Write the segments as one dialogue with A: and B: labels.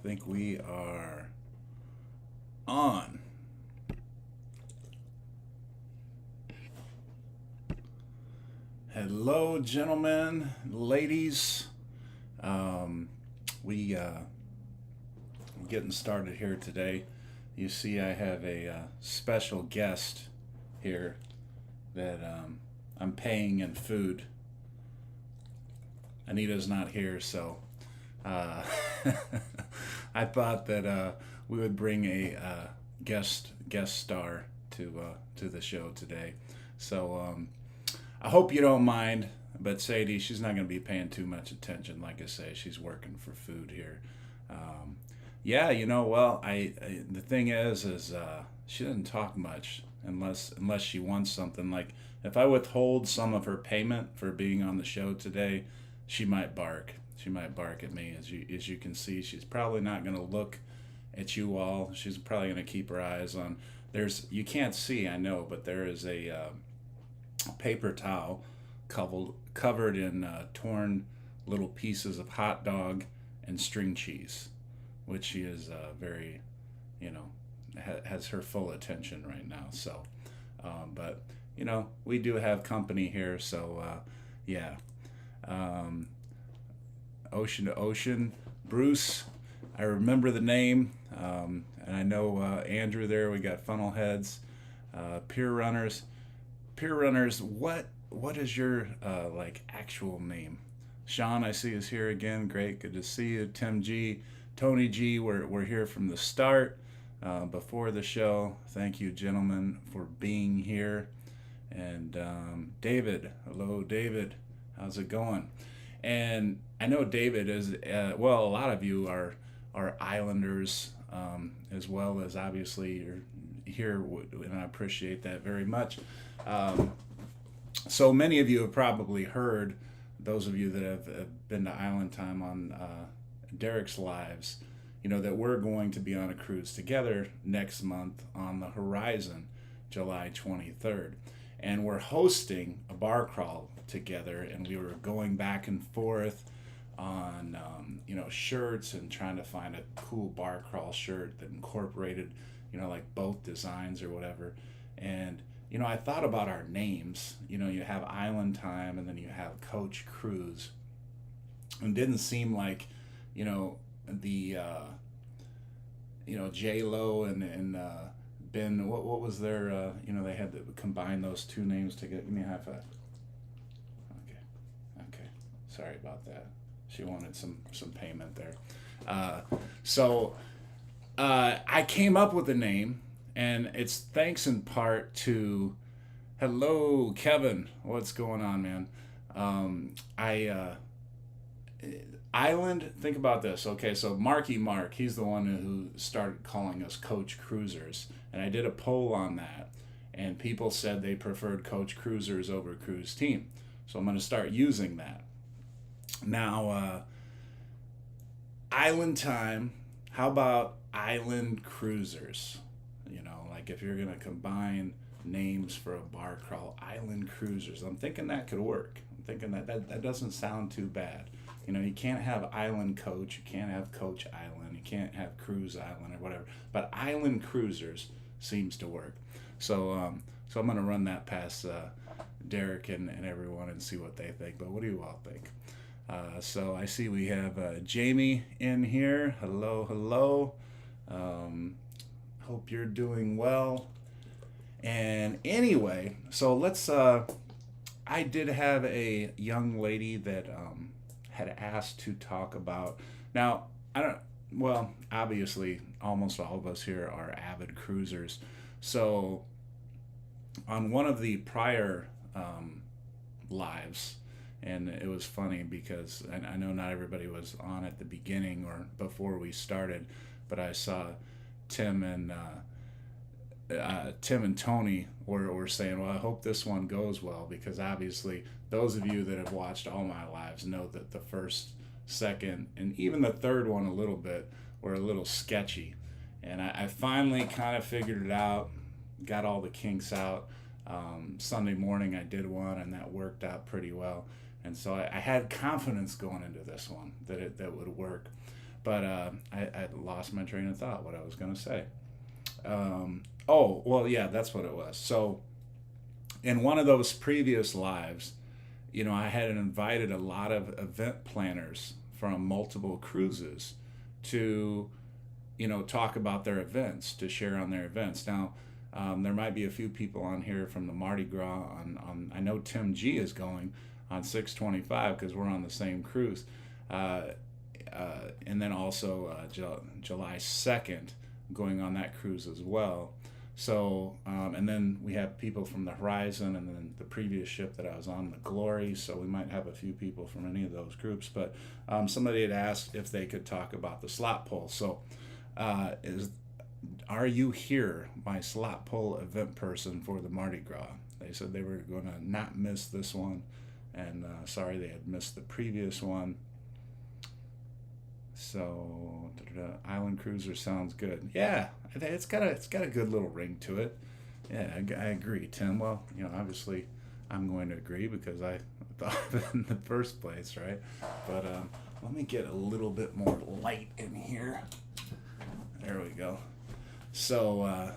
A: think we are on. Hello, gentlemen, ladies. Um, we're getting started here today. You see, I have a special guest here that I'm paying in food. Anita's not here, so uh, I thought that we would bring a guest star to the show today. So I hope you don't mind, but Sadie, she's not going to be paying too much attention. Like I say, she's working for food here. Um, yeah, well, the thing is she doesn't talk much unless she wants something. Like if I withhold some of her payment for being on the show today, she might bark. She might bark at me. As you can see, she's probably not going to look at you all. She's probably going to keep her eyes on. You can't see, I know, but there is a paper towel covered in torn little pieces of hot dog and string cheese, which she is very, has her full attention right now. So, but we do have company here, so yeah. Um, Ocean to Ocean, Bruce. I remember the name, and I know Andrew there. We got Funnel Heads, Peer Runners. Peer Runners. What is your actual name? Sean, I see is here again. Great, good to see you. Tim G, Tony G. We're here from the start, before the show. Thank you, gentlemen, for being here. And David, hello, David. How's it going? And I know David is a lot of you are Islanders, as well as obviously you're here, and I appreciate that very much. So many of you have probably heard, those of you that have been to Island Time on Derek's lives, that we're going to be on a cruise together next month on the Horizon, July 23rd. And we're hosting a bar crawl together, and we were going back and forth on shirts and trying to find a cool bar crawl shirt that incorporated like both designs or whatever. And I thought about our names. You have Island Time and then you have Coach Cruise, and didn't seem like the J Lo and Ben, what was their they had to combine those two names to get. Give me a high five. Okay, sorry about that. She wanted some payment there. So I came up with a name, and it's thanks in part to, hello, Kevin. What's going on, man? Island, think about this. Okay, so Marky Mark, he's the one who started calling us Coach Cruisers. And I did a poll on that, and people said they preferred Coach Cruisers over Cruise Team. So I'm going to start using that. Now, Island Time, how about Island Cruisers? Like if you're going to combine names for a bar crawl, Island Cruisers. I'm thinking that could work. I'm thinking that doesn't sound too bad. You can't have Island Coach, you can't have Coach Island, you can't have Cruise Island or whatever. But Island Cruisers seems to work. So I'm going to run that past Derek and everyone and see what they think. But what do you all think? So I see we have Jamie in here. Hello. Hope you're doing well. And anyway, so let's. I did have a young lady that had asked to talk about. Now I don't. Well, obviously, almost all of us here are avid cruisers. So on one of the prior lives. And it was funny because I know not everybody was on at the beginning or before we started, but I saw Tim and Tony were saying, well, I hope this one goes well, because obviously those of you that have watched all my lives know that the first, second, and even the third one a little bit were a little sketchy. And I finally kind of figured it out, got all the kinks out. Sunday morning I did one, and that worked out pretty well. And so I had confidence going into this one that would work. But I lost my train of thought, what I was going to say. Oh, well, yeah, that's what it was. So in one of those previous lives, I had invited a lot of event planners from multiple cruises to, talk about their events, to share on their events. Now, there might be a few people on here from the Mardi Gras. I know Tim G is going on 625 because we're on the same cruise. And then also July 2nd going on that cruise as well. So, and then we have people from the Horizon, and then the previous ship that I was on, the Glory. So we might have a few people from any of those groups. But somebody had asked if they could talk about the slot pull. So, are you here, my slot pull event person for the Mardi Gras? They said they were going to not miss this one, and sorry they had missed the previous one. So, Island Cruiser sounds good. Yeah, it's got a good little ring to it. Yeah, I agree, Tim. Well, obviously, I'm going to agree because I thought of it in the first place, right? But let me get a little bit more light in here. There we go. So,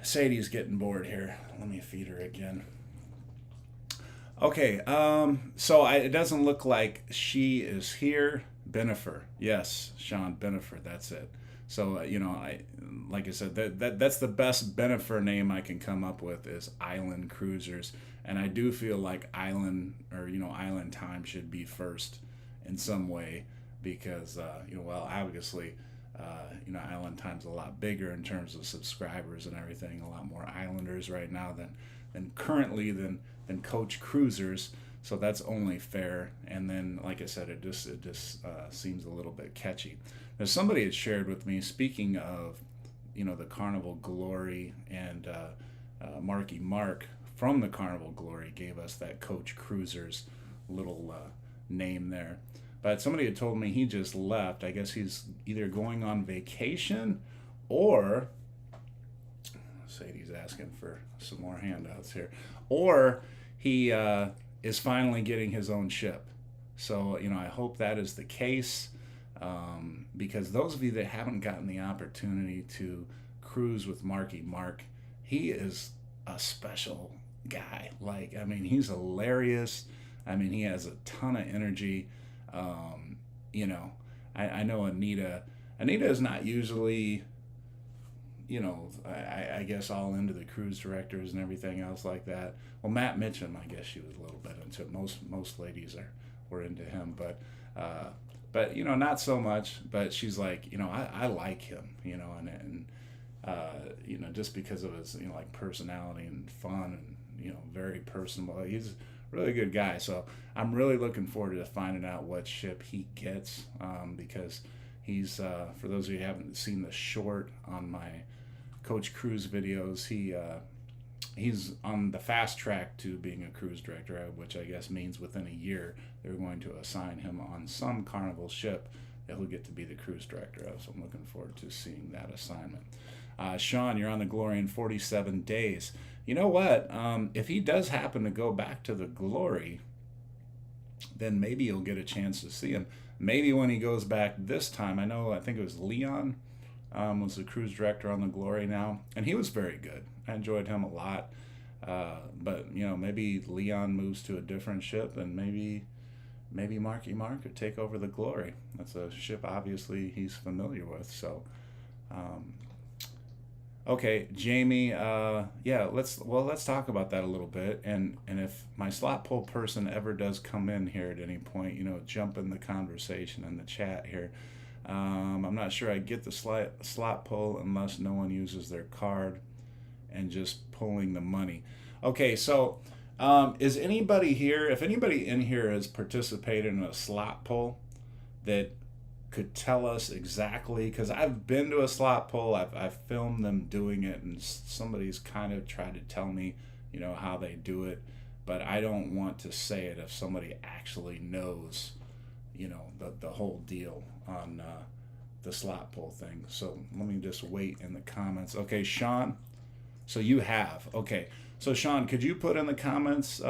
A: Sadie's getting bored here. Let me feed her again. Okay, so it doesn't look like she is here. Benifer, yes, Sean Benifer, that's it. So like I said, that's the best Benifer name I can come up with is Island Cruisers, and I do feel like Island Island Time should be first in some way because obviously Island Time's a lot bigger in terms of subscribers and everything, a lot more Islanders right now than currently than Coach Cruisers. So that's only fair. And then, like I said, it just seems a little bit catchy. Now, somebody had shared with me, speaking of, the Carnival Glory, and Marky Mark from the Carnival Glory gave us that Coach Cruisers little name there. But somebody had told me he just left. I guess he's either going on vacation or Sadie's asking for some more handouts here, or he is finally getting his own ship. So, I hope that is the case, because those of you that haven't gotten the opportunity to cruise with Marky Mark, he is a special guy. He's hilarious. He has a ton of energy. I know Anita is not usually, I guess all into the cruise directors and everything else like that. Well, Matt Mitchum, I guess she was a little bit into it. Most ladies were into him, but not so much. But she's like, I like him, and just because of his, personality and fun and, very personable. He's a really good guy. So I'm really looking forward to finding out what ship he gets, because he's, for those of you who haven't seen the short on my Coach Cruise videos, he's on the fast track to being a cruise director, which I guess means within a year they're going to assign him on some Carnival ship that he'll get to be the cruise director of. So I'm looking forward to seeing that assignment. Sean, you're on the Glory in 47 days. You know what? If he does happen to go back to the Glory, then maybe you'll get a chance to see him. Maybe when he goes back this time. I think it was Leon was the cruise director on the Glory now, and he was very good. I enjoyed him a lot. But maybe Leon moves to a different ship, and maybe Marky Mark could take over the Glory. That's a ship obviously he's familiar with. So okay, Jamie, let's talk about that a little bit, and if my slot pull person ever does come in here at any point, jump in the conversation in the chat here. I'm not sure I get the slot pull unless no one uses their card and just pulling the money. Okay, so is anybody here, if anybody in here has participated in a slot pull that could tell us exactly, because I've been to a slot pull, I've filmed them doing it, and somebody's kind of tried to tell me, how they do it, but I don't want to say it if somebody actually knows, the whole deal on the slot pull thing. So let me just wait in the comments. Okay, Sean, so you have. Okay, so Sean, could you put in the comments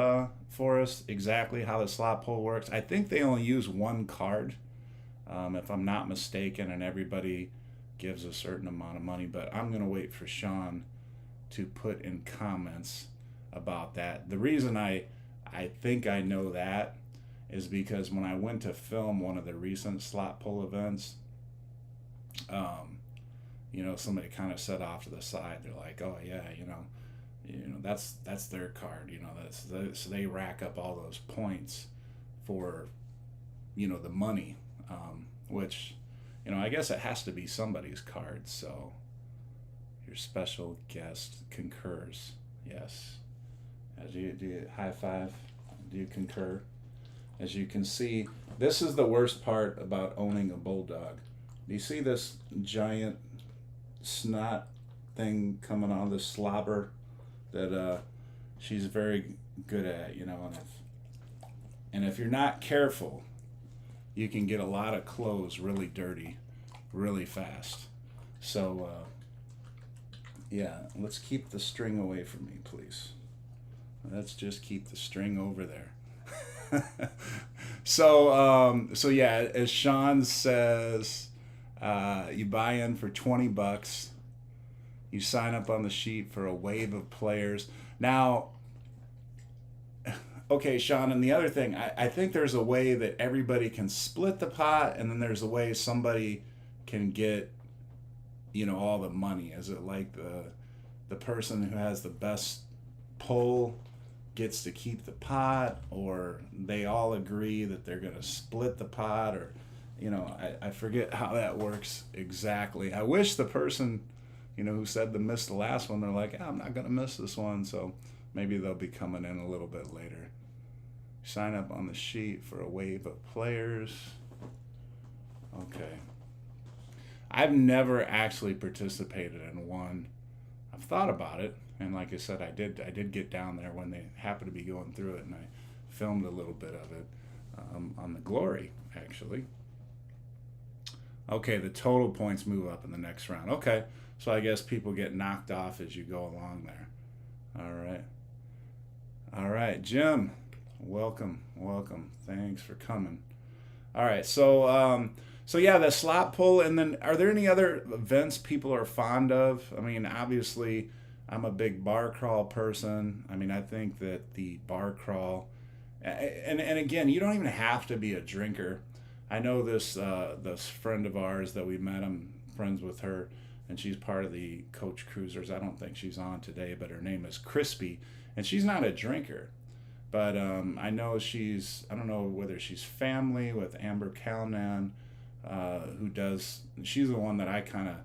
A: for us exactly how the slot pull works? I think they only use one card. if I'm not mistaken, and everybody gives a certain amount of money. But I'm going to wait for Sean to put in comments about that. The reason I think I know that is because when I went to film one of the recent slot pull events, somebody kind of said off to the side, they're like, "Oh yeah, that's their card. So they rack up all those points for, the money, which, I guess it has to be somebody's card. So your special guest concurs. Yes. Do you high five? Do you concur? As you can see, this is the worst part about owning a bulldog. Do you see this giant snot thing coming out of the slobber that she's very good at, and if you're not careful, you can get a lot of clothes really dirty really fast. So yeah, let's keep the string away from me, please. Let's just keep the string over there. So yeah, as Sean says, you buy in for $20. You sign up on the sheet for a wave of players. Now, okay, Sean, and the other thing, I think there's a way that everybody can split the pot, and then there's a way somebody can get, all the money. Is it like the person who has the best pull gets to keep the pot, or they all agree that they're going to split the pot, or I forget how that works exactly. I wish the person who said to miss the last one, they're like, I'm not going to miss this one, so maybe they'll be coming in a little bit later. Sign up on the sheet for a wave of players. Okay. I've never actually participated in one. I've thought about it, and like I said, I did get down there when they happened to be going through it, and I filmed a little bit of it on the Glory, actually. Okay, the total points move up in the next round. Okay, so I guess people get knocked off as you go along there. All right, Jim, welcome. Thanks for coming. All right, so yeah, the slot pull, and then are there any other events people are fond of? I mean, obviously, I'm a big bar crawl person. I mean, I think that the bar crawl, and again, you don't even have to be a drinker. I know this friend of ours that we met. I'm friends with her, and she's part of the Coach Cruisers. I don't think she's on today, but her name is Crispy, and she's not a drinker. But I know I don't know whether she's family with Amber Calnan, who does, she's the one that I kind of,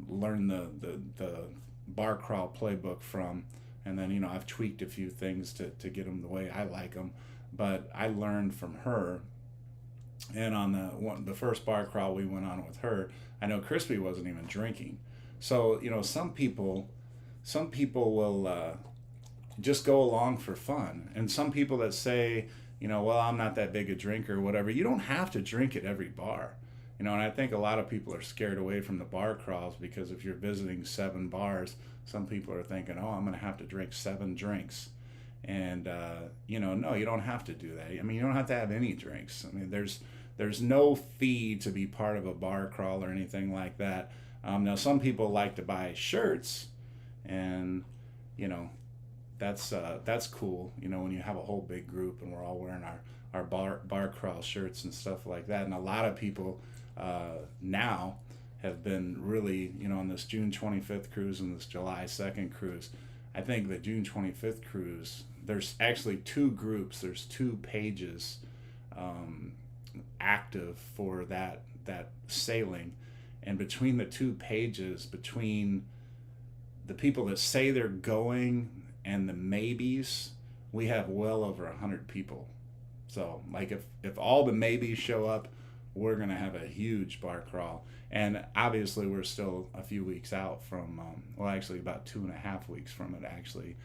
A: learned the bar crawl playbook from. And then, I've tweaked a few things to get them the way I like them. But I learned from her. And on the first bar crawl we went on with her, I know Crispy wasn't even drinking. So, some people will just go along for fun. And some people that say, well, I'm not that big a drinker or whatever, you don't have to drink at every bar. And I think a lot of people are scared away from the bar crawls because if you're visiting 7 bars, some people are thinking, oh, I'm going to have to drink 7 drinks. And, no, you don't have to do that. I mean, you don't have to have any drinks. I mean, there's no fee to be part of a bar crawl or anything like that. Now, some people like to buy shirts, and, that's cool, when you have a whole big group and we're all wearing our bar crawl shirts and stuff like that. And a lot of people now have been really, on this June 25th cruise and this July 2nd cruise. I think the June 25th cruise, there's actually 2 groups, there's 2 pages active for that sailing. And between the 2 pages, between the people that say they're going and the maybes, we have well over 100 people. So like if all the maybes show up, we're going to have a huge bar crawl. And obviously we're still a few weeks out from, actually about 2.5 weeks from it actually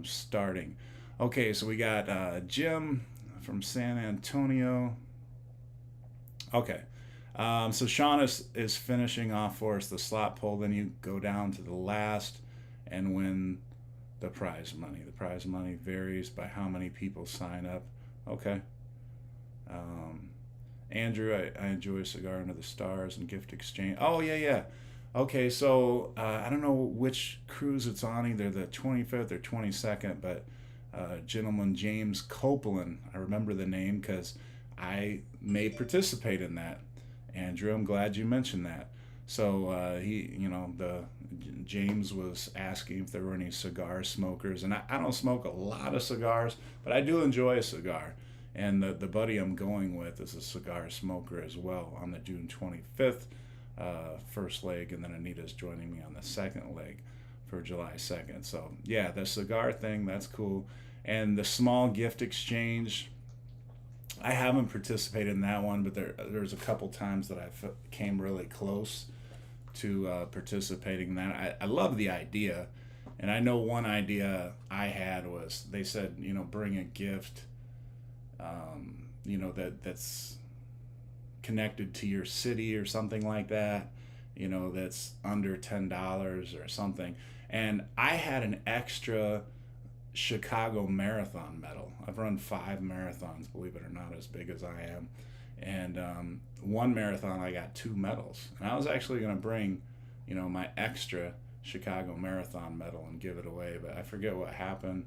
A: starting. Okay, so we got Jim from San Antonio. Okay, so Sean is finishing off for us the slot pull. Then you go down to the last and win the prize money. The prize money varies by how many people sign up. Okay. Andrew, I enjoy Cigar Under the Stars and gift exchange. Oh, yeah, yeah. Okay, so I don't know which cruise it's on, either the 25th or 22nd, but gentleman James Copeland, I remember the name because I may participate in that. Andrew, I'm glad you mentioned that. So the James was asking if there were any cigar smokers, and I don't smoke a lot of cigars, but I do enjoy a cigar. And the buddy I'm going with is a cigar smoker as well on the June 25th first leg, and then Anita's joining me on the second leg for July 2nd. So yeah, the cigar thing, that's cool. And the small gift exchange, I haven't participated in that one, but there's a couple times that I came really close to participating in that. I love the idea, and I know one idea I had was they said, bring a gift, that's connected to your city or something like that, that's under $10 or something. And I had an extra Chicago Marathon medal. I've run 5 marathons, believe it or not, as big as I am. And one marathon, I got 2 medals. And I was actually going to bring, my extra Chicago Marathon medal and give it away, but I forget what happened.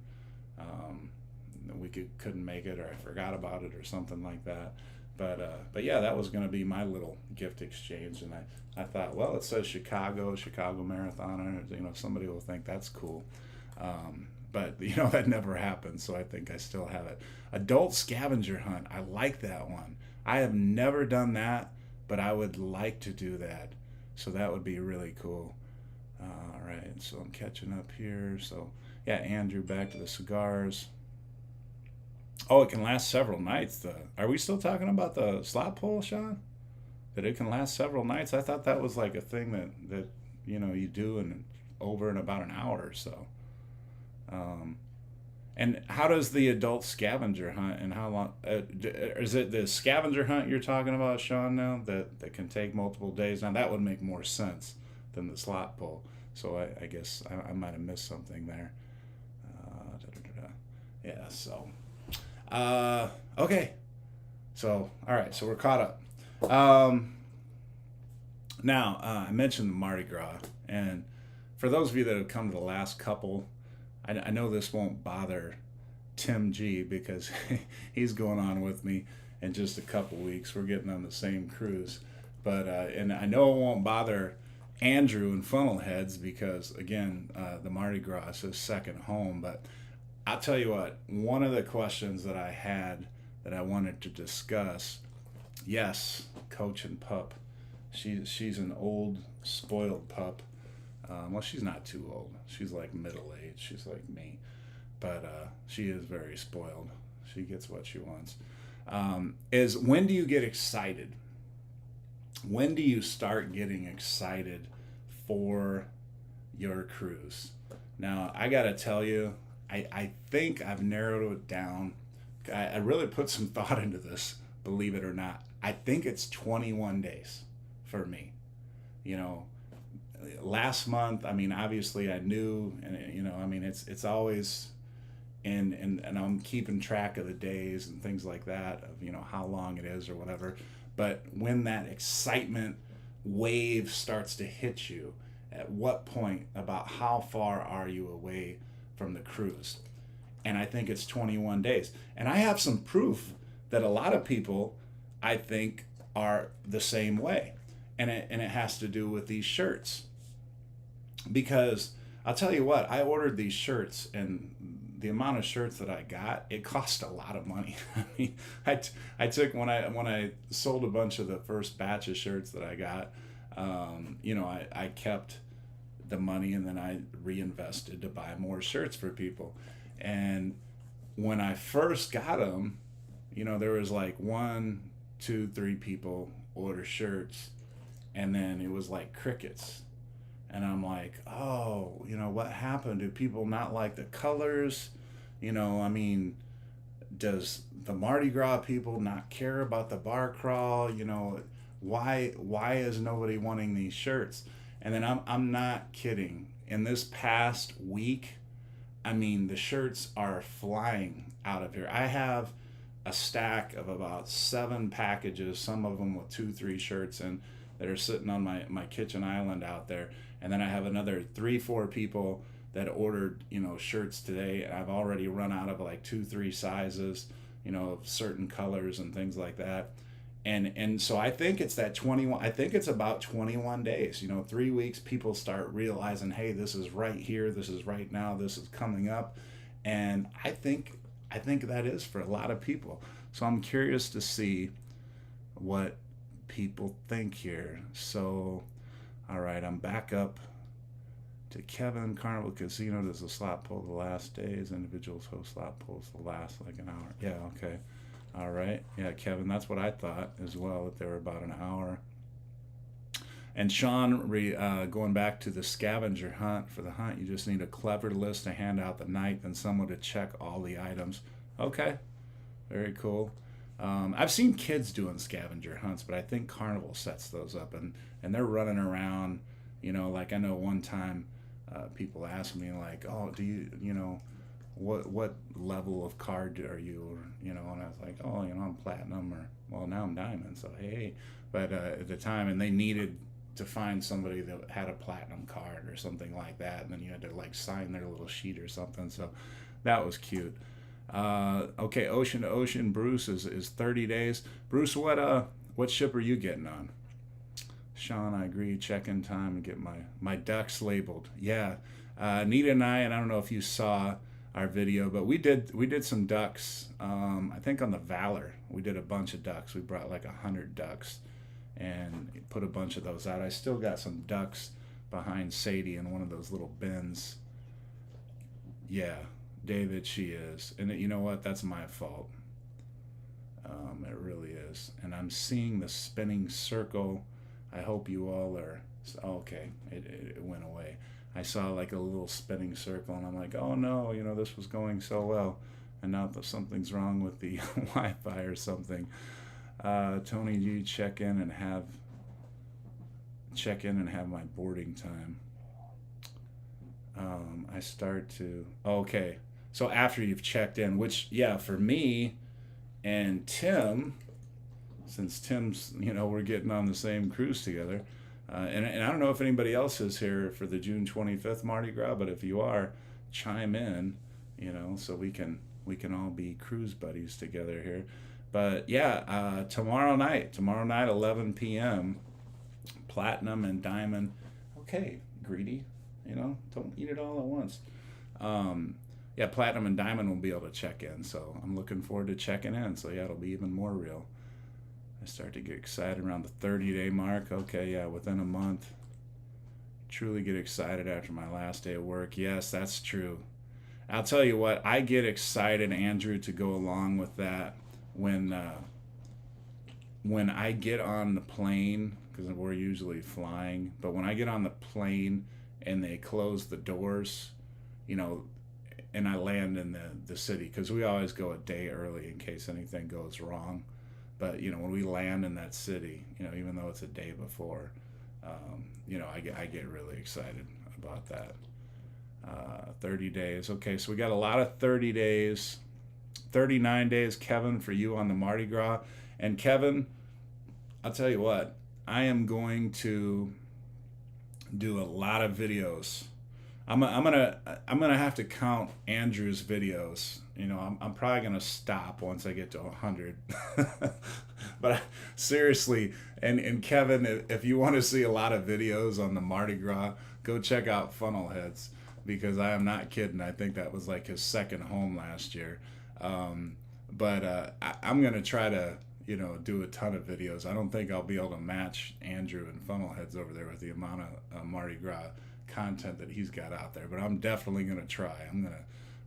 A: We couldn't make it, or I forgot about it, or something like that. But yeah, that was going to be my little gift exchange, and I thought, well, it says Chicago Marathon, somebody will think that's cool. But that never happened, so I think I still have it. Adult scavenger hunt, I like that one. I have never done that, but I would like to do that, so that would be really cool. All right, so I'm catching up here. So yeah, Andrew, back to the cigars. Oh, it can last several nights. Are we still talking about the slot pull, Sean? That it can last several nights? I thought that was like a thing that you do in over in about an hour or so. And how does the adult scavenger hunt, and how long is it the scavenger hunt you're talking about, Sean? Now that can take multiple days. Now that would make more sense than the slot pull. So I guess I might have missed something there. Yeah. So. Okay. So all right. So we're caught up. Now I mentioned the Mardi Gras, and for those of you that have come to the last couple, I know this won't bother Tim G because he's going on with me in just a couple weeks. We're getting on the same cruise, but and I know it won't bother Andrew and Funnelheads because again, the Mardi Gras is his second home. But I'll tell you what, one of the questions that I had that I wanted to discuss, yes, Coach and Pup, she's an old spoiled pup. Well, she's not too old. She's like middle age. She's like me. But she is very spoiled. She gets what she wants. Is when do you get excited? When do you start getting excited for your cruise? Now, I got to tell you, I think I've narrowed it down. I really put some thought into this, believe it or not. I think it's 21 days for me. Last month, I mean, obviously I knew, and I mean, it's always, and I'm keeping track of the days and things like that of, how long it is or whatever. But when that excitement wave starts to hit you, at what point, about how far are you away from the cruise? And I think it's 21 days. And I have some proof that a lot of people, I think, are the same way. And it has to do with these shirts. Because I'll tell you what, I ordered these shirts, and the amount of shirts that I got, it cost a lot of money. I mean, I took when I sold a bunch of the first batch of shirts that I got, I kept the money and then I reinvested to buy more shirts for people. And when I first got them, there was like 1, 2, 3 people order shirts, and then it was like crickets. And I'm like, oh, what happened? Do people not like the colors? I mean, does the Mardi Gras people not care about the bar crawl? Why is nobody wanting these shirts? And then I'm not kidding. In this past week, I mean, the shirts are flying out of here. I have a stack of about 7 packages, some of them with 2, 3 shirts in, that are sitting on my kitchen island out there. And then I have another 3, 4 people that ordered, shirts today. I've already run out of like 2, 3 sizes, of certain colors and things like that. And so I think it's that 21, I think it's about 21 days, 3 weeks, people start realizing, hey, this is right here, this is right now, this is coming up. And I think that is for a lot of people. So I'm curious to see what people think here. So, all right, I'm back up to Kevin. Carnival Casino does the slot pull the last days. Individuals host slot pulls the last like an hour. Yeah, okay. All right. Yeah, Kevin, that's what I thought as well, that they were about an hour. And Sean, going back to the scavenger hunt, for the hunt, you just need a clever list to hand out the night, then someone to check all the items. Okay, very cool. I've seen kids doing scavenger hunts, but I think Carnival sets those up, and they're running around, like I know one time people asked me, like, oh, do you, what level of card are you, and I was like, oh, I'm platinum, or, well, now I'm diamond, so hey. But at the time, and they needed to find somebody that had a platinum card or something like that, and then you had to like sign their little sheet or something, so that was cute. Okay, Ocean to Ocean, Bruce is 30 days. Bruce, what ship are you getting on? Sean, I agree, check-in time and get my ducks labeled. Yeah, Nita and I don't know if you saw our video, but we did some ducks. I think on the Valor, we did a bunch of ducks. We brought like 100 ducks and put a bunch of those out. I still got some ducks behind Sadie in one of those little bins. Yeah, David, she is. And you know what? That's my fault. It really is. And I'm seeing the spinning circle. I hope you all are. Okay, it went away. I saw like a little spinning circle, and I'm like, oh no, this was going so well. And now that something's wrong with the Wi-Fi or something. Tony G, check in and have my boarding time. I start to, okay, so after you've checked in, which, yeah, for me and Tim, since Tim's, we're getting on the same cruise together, and I don't know if anybody else is here for the June 25th Mardi Gras, but if you are, chime in, so we can all be cruise buddies together here. But yeah, tomorrow night, 11 p.m., platinum and diamond. Okay, greedy, don't eat it all at once. Yeah, platinum and diamond will be able to check in, so I'm looking forward to checking in. So yeah, it'll be even more real. I start to get excited around the 30-day mark. Okay, yeah, within a month. Truly get excited after my last day of work. Yes, that's true. I'll tell you what, I get excited, Andrew, to go along with that when I get on the plane, because we're usually flying, but when I get on the plane and they close the doors, and I land in the city, because we always go a day early in case anything goes wrong. But, when we land in that city, even though it's a day before, I get really excited about that. 30 days. Okay, so we got a lot of 30 days. 39 days, Kevin, for you on the Mardi Gras. And Kevin, I'll tell you what, I am going to do a lot of videos. I'm gonna have to count Andrew's videos. I'm probably gonna stop once I get to 100. But seriously, and Kevin, if you want to see a lot of videos on the Mardi Gras, go check out Funnelheads, because I am not kidding. I think that was like his second home last year. But I'm gonna try to do a ton of videos. I don't think I'll be able to match Andrew and Funnelheads over there with the amount of Mardi Gras content that he's got out there, but I'm definitely gonna try. I'm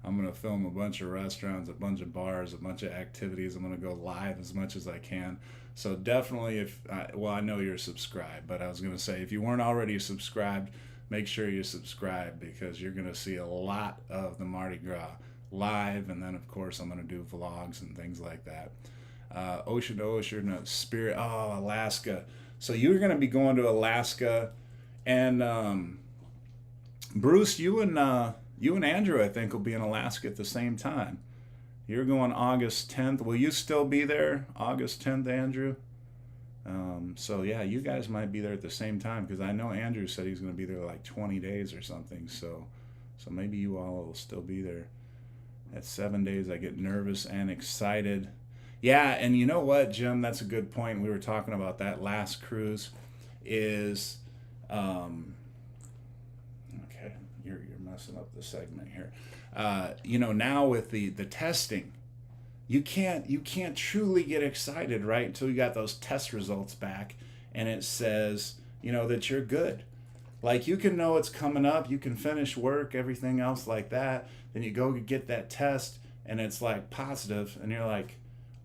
A: gonna film a bunch of restaurants, a bunch of bars, a bunch of activities. I'm gonna go live as much as I can. So definitely, I know you're subscribed, but I was gonna say, if you weren't already subscribed, make sure you subscribe, because you're gonna see a lot of the Mardi Gras live, and then of course I'm gonna do vlogs and things like that. Ocean to Ocean, Spirit, Alaska. So you're gonna be going to Alaska, and Bruce, you and Andrew, I think, will be in Alaska at the same time. You're going August 10th. Will you still be there August 10th, Andrew? So yeah, you guys might be there at the same time, because I know Andrew said he's going to be there like 20 days or something. So maybe you all will still be there. At 7 days, I get nervous and excited. Yeah, and you know what, Jim? That's a good point. We were talking about that last cruise. Is okay. You're messing up the segment here. Now with the testing, you can't truly get excited, right, until you got those test results back, and it says that you're good. Like, you can know it's coming up, you can finish work, everything else like that. Then you go get that test, and it's like positive, and you're like,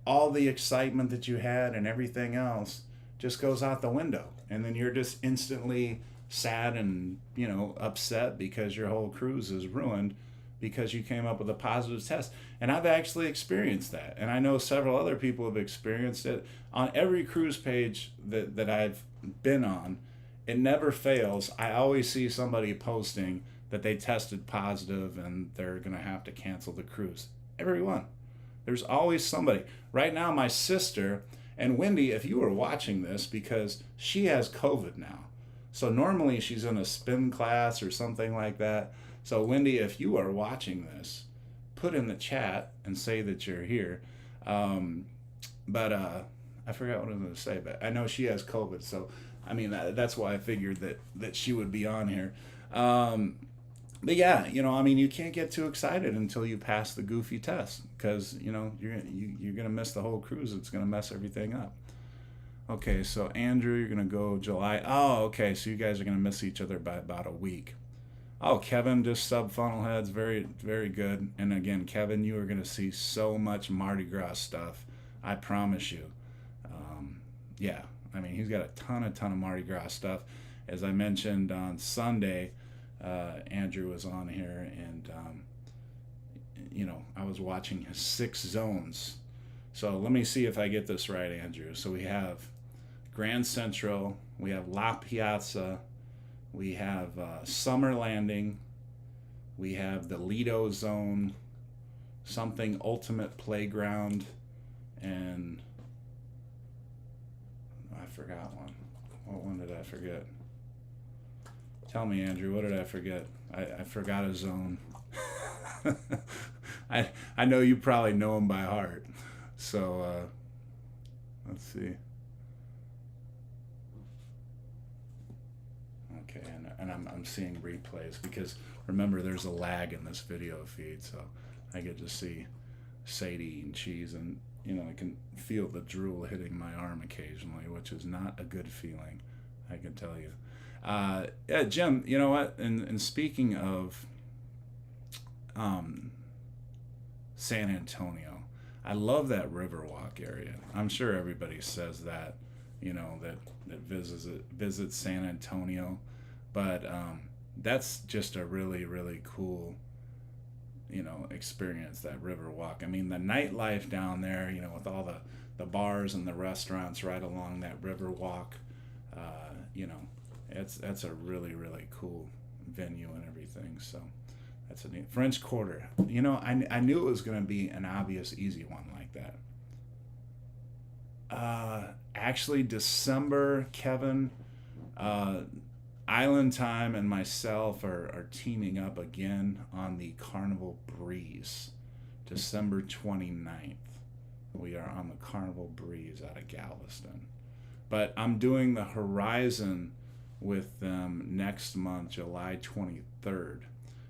A: all the excitement that you had and everything else just goes out the window, and then you're just instantly sad and upset because your whole cruise is ruined because you came up with a positive test. And I've actually experienced that, and I know several other people have experienced it. On every cruise page that I've been on, it never fails. I always see somebody posting that they tested positive and they're going to have to cancel the cruise. Everyone. There's always somebody. Right now, my sister, and Wendy, if you were watching this, because she has COVID now. So normally she's in a spin class or something like that. So Wendy, if you are watching this, put in the chat and say that you're here. But I forgot what I was going to say, but I know she has COVID. So, I mean, that's why I figured that she would be on here. But yeah, you can't get too excited until you pass the goofy test, because you're gonna miss the whole cruise. It's gonna mess everything up. Okay, so Andrew, you're gonna go July. Oh, okay, so you guys are gonna miss each other by about a week. Oh, Kevin, just sub funnel heads, very very good. And again, Kevin, you are gonna see so much Mardi Gras stuff. I promise you. Yeah, I mean, he's got a ton of Mardi Gras stuff. As I mentioned on Sunday. Andrew was on here, and I was watching his 6 zones. So let me see if I get this right, Andrew. So we have Grand Central, we have La Piazza, we have Summer Landing, we have the Lido Zone, something Ultimate Playground, and I forgot one. What one did I forget? Tell me, Andrew, what did I forget? I forgot a zone. I know you probably know them by heart. So let's see. Okay, and I'm seeing replays, because remember, there's a lag in this video feed, so I get to see Sadie eating cheese, and I can feel the drool hitting my arm occasionally, which is not a good feeling, I can tell you. Yeah, Jim, you know what? And speaking of San Antonio, I love that Riverwalk area. I'm sure everybody says that, that visits San Antonio, but that's just a really, really cool, experience, that Riverwalk. I mean, the nightlife down there, with all the bars and the restaurants right along that Riverwalk, that's a really, really cool venue and everything. So that's a neat French Quarter. I knew it was going to be an obvious, easy one like that. Actually, December, Kevin, Island Time and myself are teaming up again on the Carnival Breeze, December 29th. We are on the Carnival Breeze out of Galveston. But I'm doing the Horizon with them next month, July 23rd.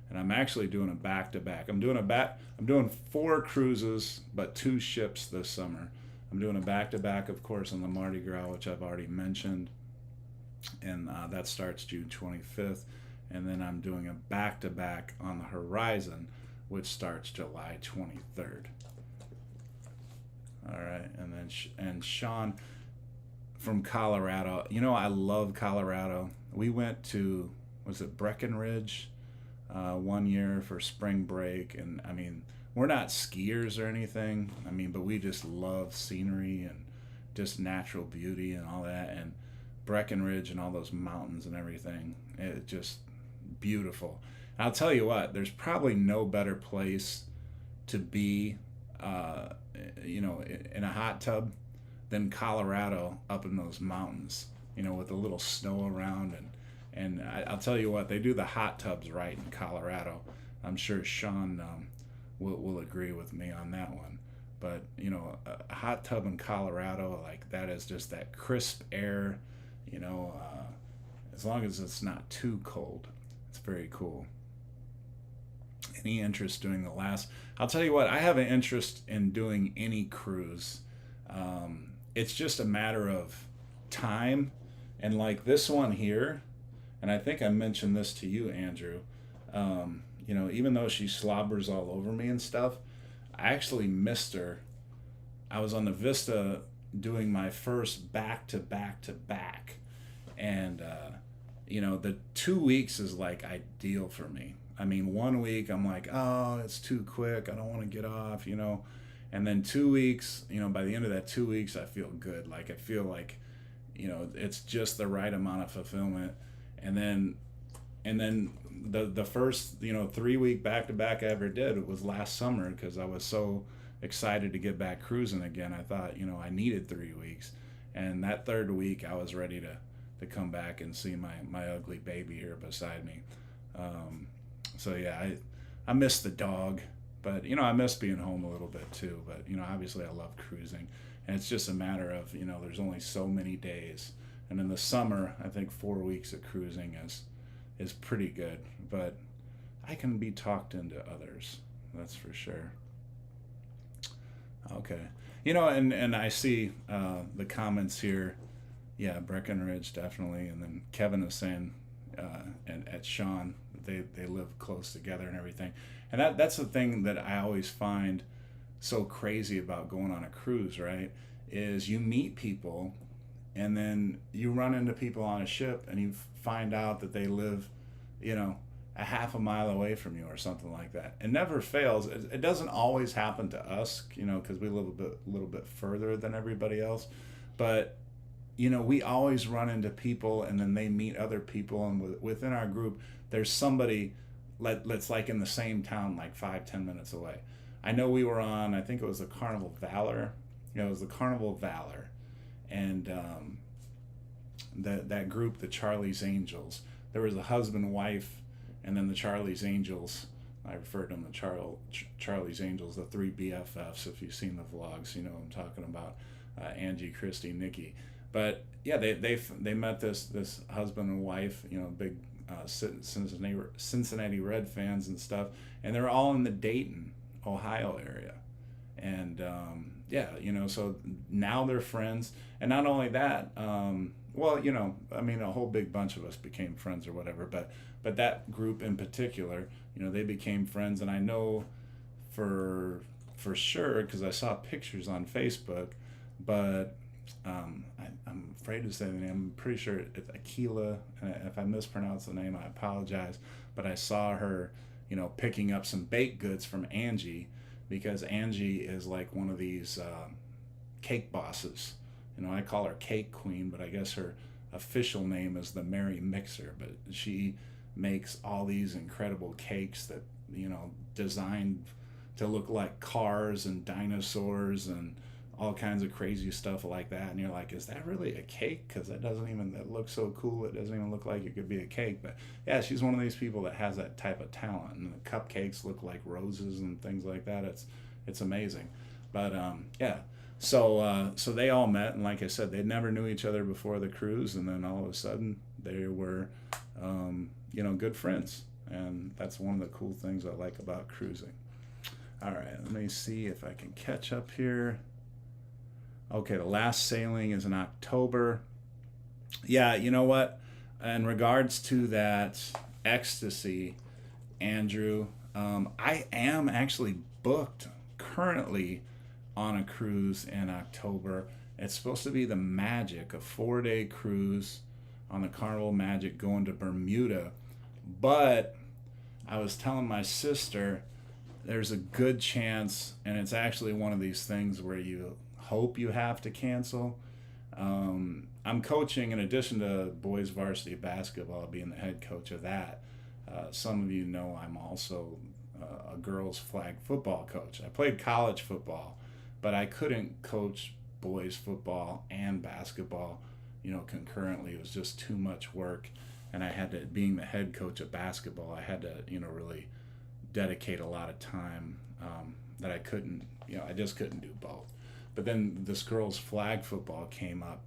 A: And I'm actually doing a back-to-back. I'm doing 4 cruises, but 2 ships this summer. I'm doing a back-to-back, of course, on the Mardi Gras, which I've already mentioned. And that starts June 25th. And then I'm doing a back-to-back on the Horizon, which starts July 23rd. All right, and then Sean from Colorado. I love Colorado. We went to, was it Breckenridge, one year for spring break, and I mean, we're not skiers or anything. I mean, but we just love scenery and just natural beauty and all that, and Breckenridge and all those mountains and everything. It's just beautiful. I'll tell you what, there's probably no better place to be uh, in a hot tub than Colorado up in those mountains, with a little snow around. And I'll tell you what, they do the hot tubs right in Colorado. I'm sure Sean will agree with me on that one. But, a hot tub in Colorado, like that is just that crisp air, as long as it's not too cold. It's very cool. Any interest doing the last? I'll tell you what, I have an interest in doing any cruise. It's just a matter of time. And like this one here, and I think I mentioned this to you, Andrew, even though she slobbers all over me and stuff, I actually missed her. I was on the Vista doing my first back to back to back. And, the 2 weeks is like ideal for me. I mean, 1 week I'm like, oh, it's too quick. I don't want to get off, And then 2 weeks, by the end of that 2 weeks, I feel good. Like, I feel like, it's just the right amount of fulfillment. And then the first 3 week back to back I ever did was last summer, because I was so excited to get back cruising again. I thought I needed 3 weeks, and that third week I was ready to come back and see my ugly baby here beside me. So yeah, I miss the dog, but I miss being home a little bit too. But obviously I love cruising, and it's just a matter of there's only so many days. And in the summer, I think 4 weeks of cruising is pretty good, but I can be talked into others, that's for sure. Okay. And I see the comments here. Yeah, Breckenridge, definitely. And then Kevin is saying, and at Sean, they live close together and everything. And that's the thing that I always find so crazy about going on a cruise, right? Is you meet people, and then you run into people on a ship, and you find out that they live, a half a mile away from you or something like that. It never fails. It doesn't always happen to us, because we live a little bit further than everybody else. But, we always run into people, and then they meet other people. And within our group, there's somebody that's like in the same town, like 5-10 minutes away. I know we were on, I think it was the Carnival Valor. It was the Carnival Valor. And that group, the Charlie's Angels, there was a husband, wife, and then the Charlie's Angels. I refer to them the Charlie's Angels, the 3 BFFs. If you've seen the vlogs, you know what I'm talking about. Angie, Christy, Nikki. But yeah, they met this husband and wife, big Cincinnati Red fans and stuff, and they're all in the Dayton, Ohio area. And so now they're friends. And not only that, a whole big bunch of us became friends or whatever, but that group in particular, they became friends. And I know for sure, because I saw pictures on Facebook, but I'm afraid to say the name. I'm pretty sure it's Aquila. If I mispronounce the name, I apologize. But I saw her, picking up some baked goods from Angie, because Angie is like one of these cake bosses. I call her Cake Queen, but I guess her official name is the Merry Mixer. But she makes all these incredible cakes that, designed to look like cars and dinosaurs and all kinds of crazy stuff like that. And you're like, is that really a cake? Because it looks so cool. It doesn't even look like it could be a cake. But yeah, she's one of these people that has that type of talent. And the cupcakes look like roses and things like that. It's amazing. But so they all met, and like I said, they never knew each other before the cruise, and then all of a sudden they were good friends. And that's one of the cool things I like about cruising. All right, let me see if I can catch up here. Okay, the last sailing is in October. Yeah, you know what? In regards to that ecstasy, Andrew, I am actually booked currently on a cruise in October. It's supposed to be the Magic, a 4-day cruise on the Carnival Magic going to Bermuda. But I was telling my sister there's a good chance, and it's actually one of these things where you hope you have to cancel. I'm coaching, in addition to boys varsity basketball, being the head coach of that. Some of you know I'm also a girls flag football coach. I played college football, but I couldn't coach boys football and basketball, concurrently. It was just too much work, and I had to, being the head coach of basketball, I had to, really dedicate a lot of time that I couldn't, I just couldn't do both. But then this girls flag football came up,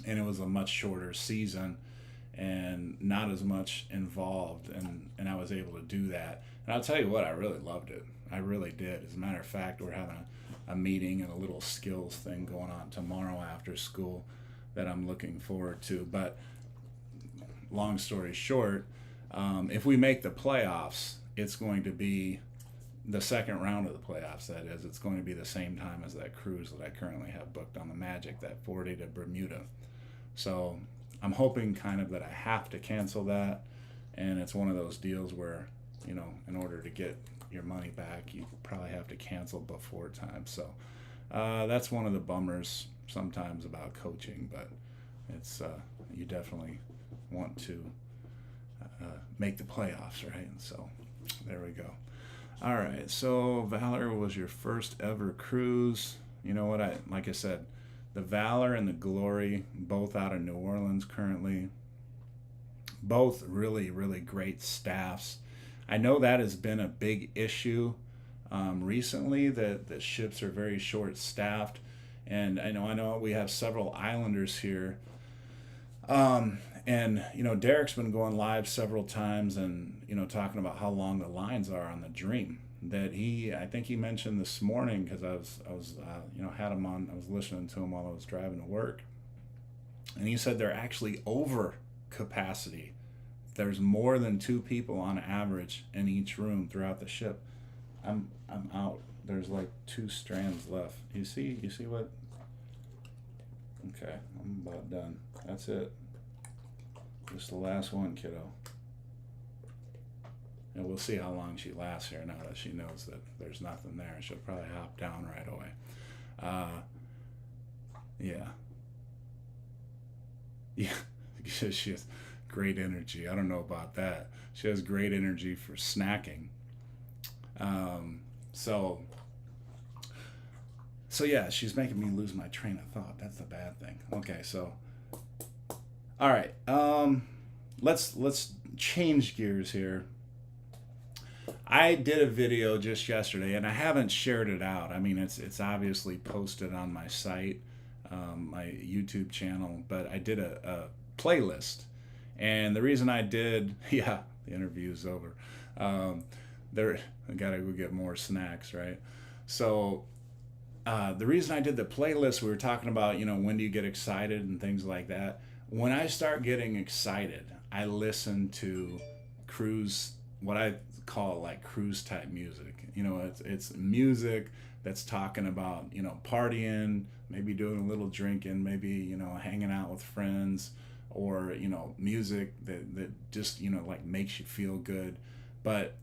A: and it was a much shorter season and not as much involved, and I was able to do that. And I'll tell you what, I really loved it. I really did. As a matter of fact, we're having a meeting and a little skills thing going on tomorrow after school that I'm looking forward to. But long story short, if we make the playoffs, it's going to be the second round of the playoffs, that is. It's going to be the same time as that cruise that I currently have booked on the Magic, that 4-day to Bermuda. So I'm hoping kind of that I have to cancel that, and it's one of those deals where, in order to get your money back, you probably have to cancel before time. So that's one of the bummers sometimes about coaching, but it's you definitely want to make the playoffs, right? So there we go. All right, so Valor was your first ever cruise. You know what, like I said, the Valor and the Glory, both out of New Orleans currently, both really, really great staffs. I know that has been a big issue recently, that ships are very short-staffed, and I know we have several islanders here, and Derek's been going live several times, and talking about how long the lines are on the Dream. That I think he mentioned this morning, because I was had him on. I was listening to him while I was driving to work, and he said they're actually over capacity. There's more than 2 people on average in each room throughout the ship. I'm out. There's like 2 strands left. You see what? Okay, I'm about done. That's it. Just the last one, kiddo. And we'll see how long she lasts here now that she knows that there's nothing there. She'll probably hop down right away. Yeah. She has great energy. I don't know about that. She has great energy for snacking. So yeah, she's making me lose my train of thought. That's the bad thing. Okay, so all right. Let's change gears here. I did a video just yesterday, and I haven't shared it out. I mean, it's obviously posted on my site, my YouTube channel, but I did a playlist. And the reason I did, the interview's over. I gotta go get more snacks, right? So the reason I did the playlist, we were talking about, when do you get excited and things like that. When I start getting excited, I listen to cruise, what I call like cruise type music. It's music that's talking about, partying, maybe doing a little drinking, maybe, hanging out with friends, or, music that just, like makes you feel good. But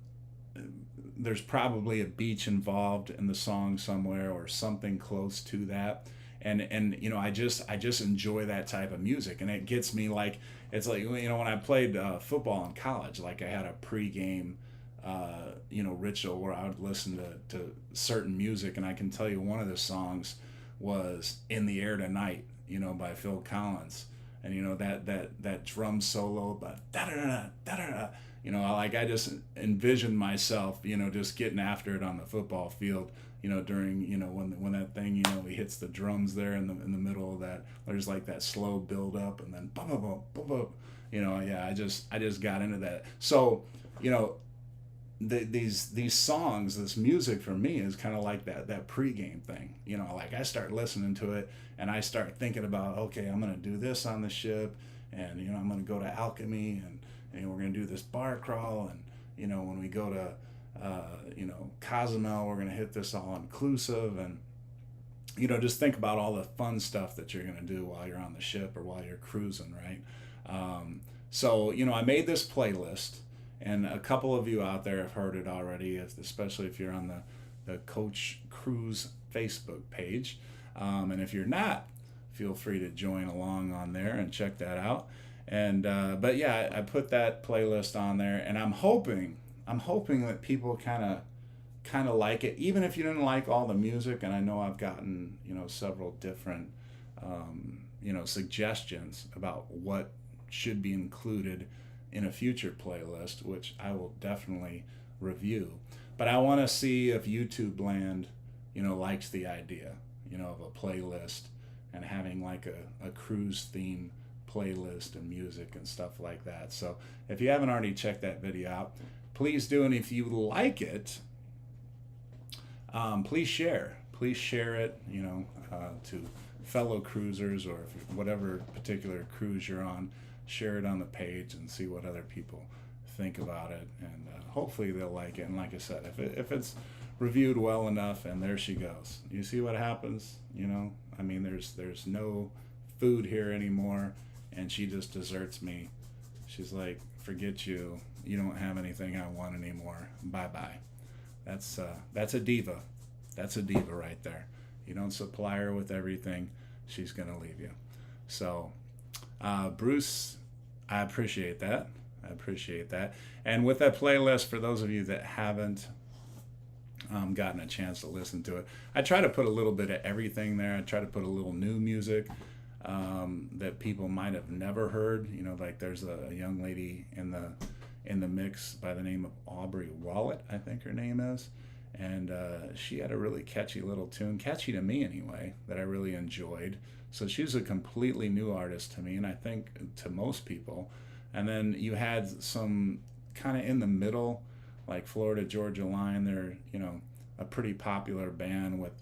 A: there's probably a beach involved in the song somewhere, or something close to that. And I just enjoy that type of music, and it gets me like, it's like, when I played football in college, like I had a pregame ritual where I would listen to certain music, and I can tell you one of the songs was "In the Air Tonight," by Phil Collins, and that drum solo, but da da da da da. Like I just envisioned myself, just getting after it on the football field, during, when that thing, he hits the drums there in the middle of that. There's like that slow build up, and then bum bum bum bum bum. I just got into that. So, these songs, this music for me is kind of like that pregame thing. Like I start listening to it, and I start thinking about, okay, I'm gonna do this on the ship, and I'm gonna go to Alchemy, and we're gonna do this bar crawl, and when we go to Cozumel, we're gonna hit this all inclusive, and just think about all the fun stuff that you're gonna do while you're on the ship or while you're cruising, right? So I made this playlist, and a couple of you out there have heard it already, especially if you're on the Coach Cruise Facebook page, and if you're not, feel free to join along on there and check that out. And but yeah, I put that playlist on there, and I'm hoping I'm hoping that people kind of like it, even if you didn't like all the music. And I know I've gotten, several different, suggestions about what should be included in a future playlist, which I will definitely review. But I want to see if YouTube land, likes the idea, of a playlist and having like a cruise theme playlist and music and stuff like that. So if you haven't already checked that video out, please do. And if you like it, please share. Please share it, to fellow cruisers, or if whatever particular cruise you're on, share it on the page and see what other people think about it. And hopefully they'll like it. And like I said, if it's reviewed well enough, and there she goes. You see what happens? I mean, there's no food here anymore, and she just deserts me. She's like, forget you. You don't have anything I want anymore. Bye-bye. That's a diva. That's a diva right there. You don't supply her with everything, she's going to leave you. So, Bruce, I appreciate that. And with that playlist, for those of you that haven't gotten a chance to listen to it, I try to put a little bit of everything there. I try to put a little new music that people might have never heard. Like there's a young lady in the mix by the name of Aubrey Wallet, I think her name is. And she had a really catchy little tune, catchy to me anyway, that I really enjoyed. So she's a completely new artist to me, and I think to most people. And then you had some kind of in the middle, like Florida Georgia Line. They're, a pretty popular band with,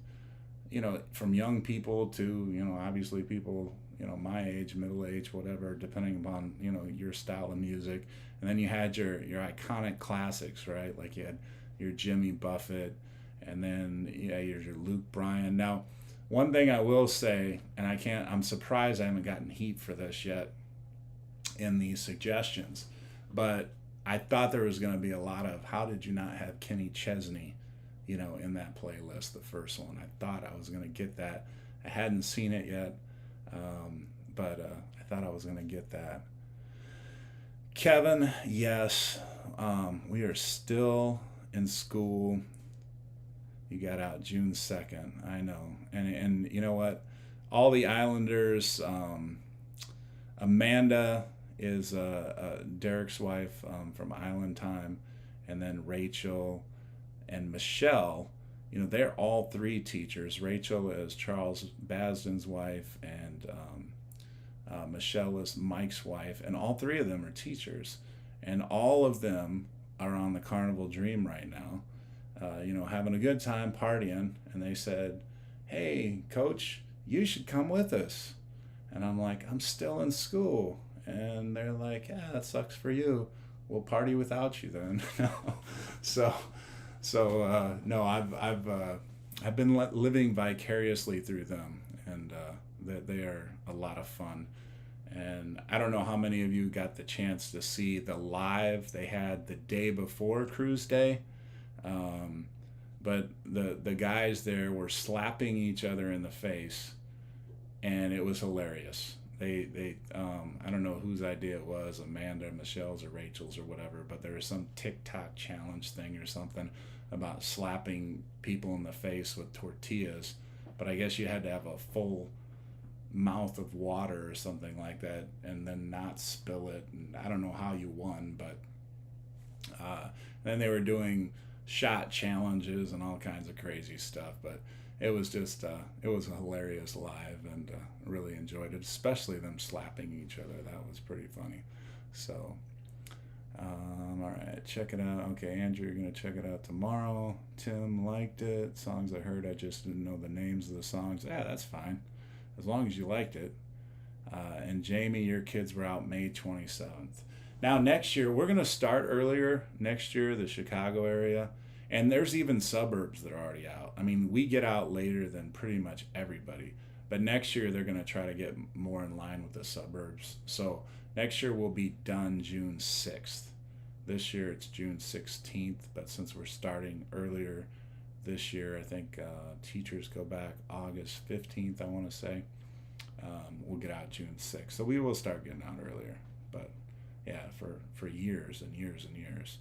A: from young people to, obviously people, my age, middle age, whatever, depending upon, your style of music. And then you had your iconic classics, right? Like you had your Jimmy Buffett, and then your Luke Bryan. Now, one thing I will say, and I'm surprised I haven't gotten heat for this yet in these suggestions, but I thought there was going to be a lot of, how did you not have Kenny Chesney, in that playlist, the first one. I thought I was going to get that. I hadn't seen it yet, but I thought I was going to get that. Kevin, yes, we are still in school. You got out June 2nd, I know. And you know what? All the Islanders, Amanda is Derek's wife from Island Time, and then Rachel and Michelle, they're all three teachers. Rachel is Charles Basden's wife, and Michelle is Mike's wife, and all three of them are teachers. And all of them are on the Carnival Dream right now, having a good time partying. And they said, hey, Coach, you should come with us. And I'm like, I'm still in school. And they're like, yeah, that sucks for you. We'll party without you then. So no, I've been living vicariously through them, and they are a lot of fun. And I don't know how many of you got the chance to see the live they had the day before Cruise Day, but the guys there were slapping each other in the face, and it was hilarious. They I don't know whose idea it was, Amanda, Michelle's, or Rachel's, or whatever, but there was some TikTok challenge thing or something about slapping people in the face with tortillas, but I guess you had to have a full mouth of water or something like that, and then not spill it. And I don't know how you won, but then they were doing shot challenges and all kinds of crazy stuff. But it was just it was a hilarious live, and really enjoyed it, especially them slapping each other. That was pretty funny. So all right, check it out. Okay, Andrew, you're gonna check it out tomorrow. Tim liked it. Songs I heard, I just didn't know the names of the songs. Yeah, that's fine, as long as you liked it. And Jamie, your kids were out May 27th. Now next year, we're gonna start earlier next year, the Chicago area, and there's even suburbs that are already out. I mean, we get out later than pretty much everybody, but next year they're gonna try to get more in line with the suburbs. So next year we'll be done June 6th. This year it's June 16th, but since we're starting earlier this year, I think teachers go back August 15th, I want to say. We'll get out June 6th. So we will start getting out earlier. But yeah, for years and years and years,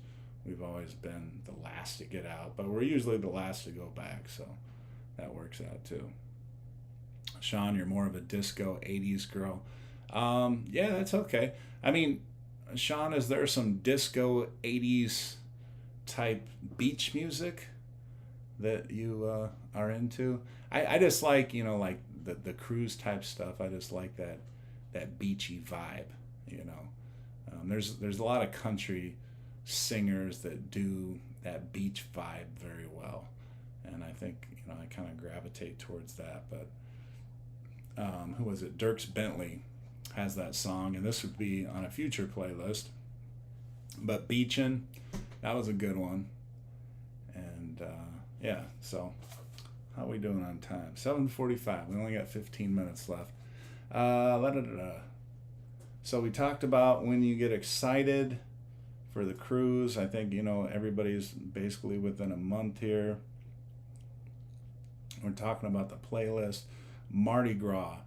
A: we've always been the last to get out, but we're usually the last to go back, so that works out too. Sean, you're more of a disco 80s girl. Yeah, that's okay. I mean, Sean, is there some disco 80s type beach music that you are into? I just like, like the cruise type stuff. I just like that beachy vibe, you know. There's a lot of country singers that do that beach vibe very well, and I think I kind of gravitate towards that. But who was it? Dierks Bentley has that song, and this would be on a future playlist. But Beachin', that was a good one. And yeah, so how are we doing on time? 7:45. We only got 15 minutes left. So we talked about when you get excited for the cruise. I think everybody's basically within a month here. We're talking about the playlist. Mardi Gras.